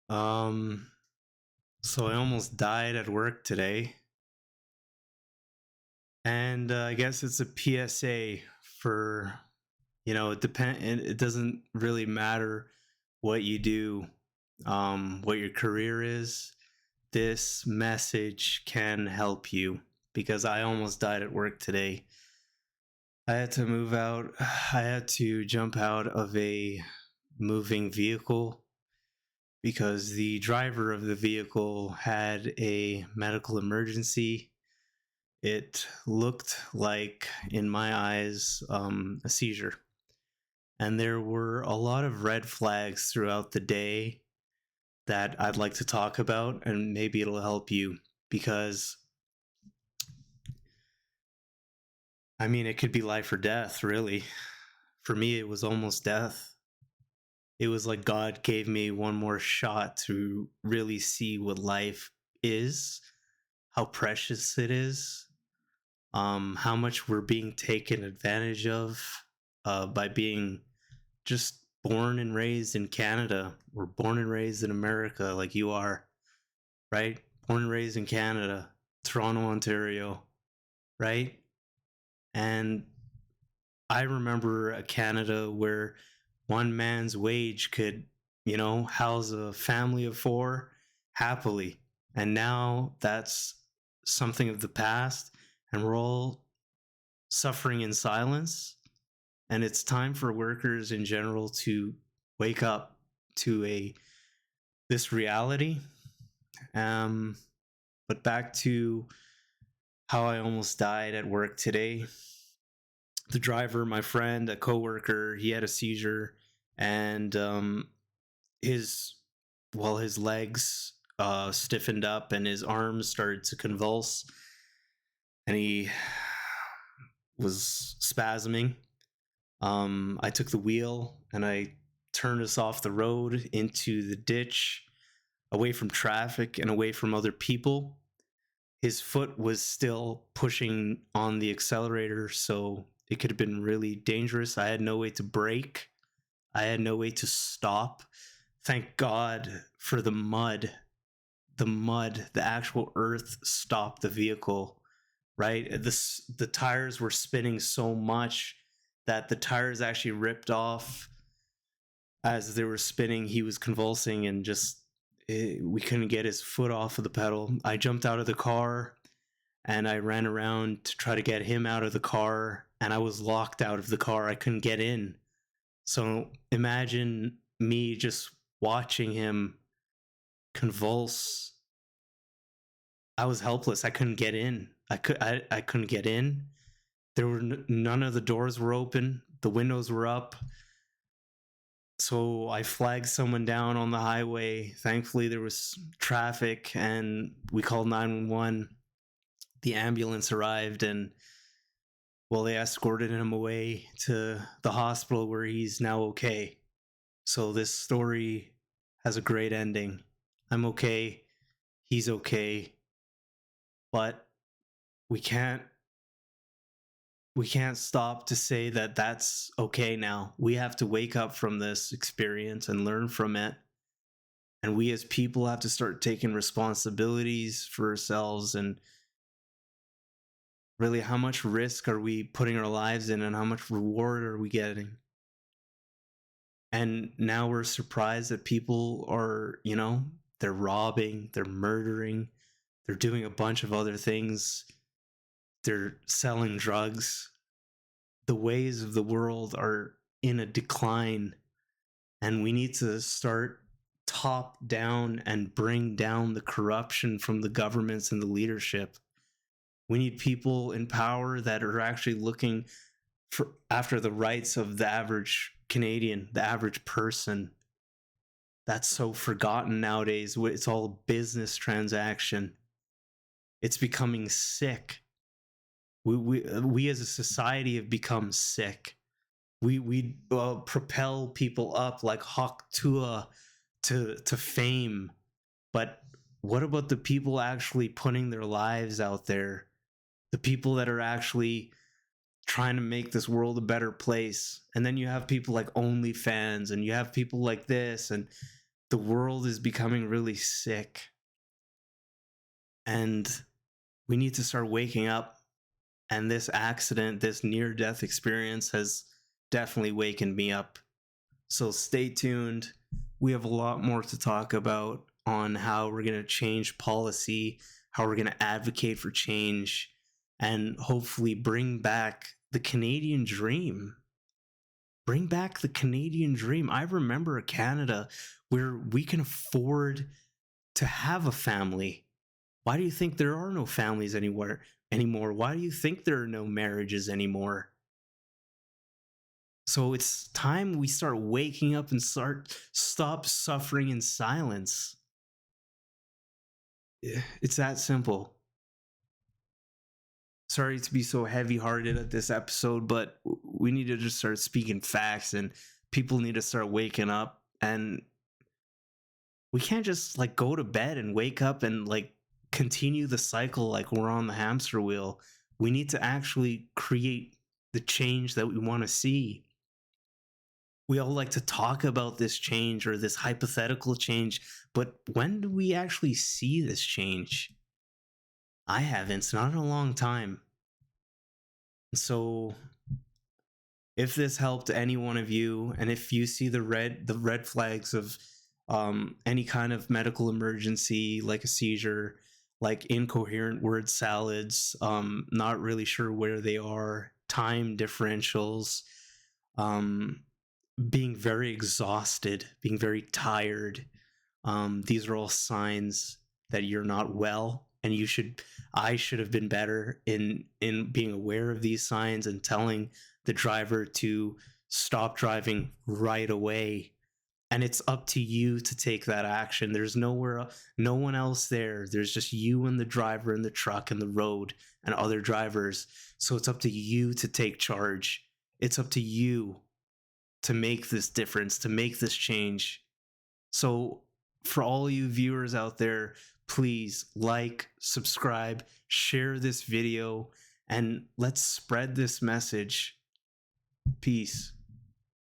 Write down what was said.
Um, so I almost died at work today, and I guess it's a PSA for it depend. It doesn't really matter what you do, what your career is. This message can help you because I almost died at work today. I had to move out. I had to jump out of a moving vehicle because the driver of the vehicle had a medical emergency. It looked like, in my eyes, a seizure. And there were a lot of red flags throughout the day that I'd like to talk about, and maybe it'll help you because, I mean, it could be life or death, really. For me, it was almost death. It was like God gave me one more shot to really see what life is, how precious it is, how much we're being taken advantage of by being just born and raised in Canada. We're born and raised in America, like you are, right? Born and raised in Canada, Toronto, Ontario, right? And I remember a Canada where one man's wage could, house a family of four happily. And now that's something of the past, and we're all suffering in silence. And it's time for workers in general to wake up to a this reality. Um, but back to how I almost died at work today. The driver, my friend, a coworker, he had a seizure, and his his legs stiffened up and his arms started to convulse, and he was spasming. I took the wheel and I turned us off the road into the ditch, away from traffic and away from other people. His foot was still pushing on the accelerator, so it could have been really dangerous. I had no way to brake. I had no way to stop. Thank God for the mud. The actual earth stopped the vehicle, right? The tires were spinning so much that the tires actually ripped off as they were spinning. He was convulsing and we couldn't get his foot off of the pedal. I jumped out of the car and I ran around to try to get him out of the car, and I was locked out of the car. I couldn't get in. So imagine me just watching him convulse. I was helpless. I couldn't get in. I couldn't get in. There were none of the doors were open. The windows were up. So I flagged someone down on the highway. Thankfully, there was traffic, and we called 911. The ambulance arrived, and they escorted him away to the hospital where he's now okay. So this story has a great ending. I'm okay. He's okay. But we can't we can't stop to say that that's okay now. We have to wake up from this experience and learn from it. And we as people have to start taking responsibilities for ourselves, and really, how much risk are we putting our lives in and how much reward are we getting? And now we're surprised that people are, they're robbing, they're murdering, they're doing a bunch of other things, they're selling drugs. The ways of the world are in a decline, and we need to start top down and bring down the corruption from the governments and the leadership. We need people in power that are actually looking after the rights of the average Canadian, the average person. That's so forgotten nowadays. It's all a business transaction. It's becoming sick. We as a society have become sick. We propel people up like hawk Tua to fame, but what about the people actually putting their lives out there? The people that are actually trying to make this world a better place. And then you have people like OnlyFans, and you have people like this, and The world is becoming really sick, and we need to start waking up. And this accident, this near death experience, has definitely wakened me up. So stay tuned. We have a lot more to talk about on how we're going to change policy, how we're going to advocate for change, and hopefully bring back the Canadian dream. Bring back the Canadian dream. I remember Canada where we can afford to have a family. Why do you think there are no families anymore? Why do you think there are no marriages anymore? So it's time we start waking up and stop suffering in silence. It's that simple. Sorry to be so heavy-hearted at this episode, but we need to just start speaking facts, and people need to start waking up. And we can't just like go to bed and wake up and like continue the cycle like we're on the hamster wheel. We need to actually create the change that we want to see. We all like to talk about this change or this hypothetical change, but when do we actually see this change? I haven't. It's not in a long time. So if this helped any one of you, and if you see the red flags of any kind of medical emergency, like a seizure, like incoherent word salads, not really sure where they are, time differentials, um, being very exhausted, being very tired, these are all signs that you're not well, and I should have been better in being aware of these signs and telling the driver to stop driving right away. And it's up to you to take that action. There's no one else there. There's just you and the driver and the truck and the road and other drivers. So it's up to you to take charge. It's up to you to make this difference, to make this change. So for all you viewers out there, please like, subscribe, share this video, and let's spread this message. Peace.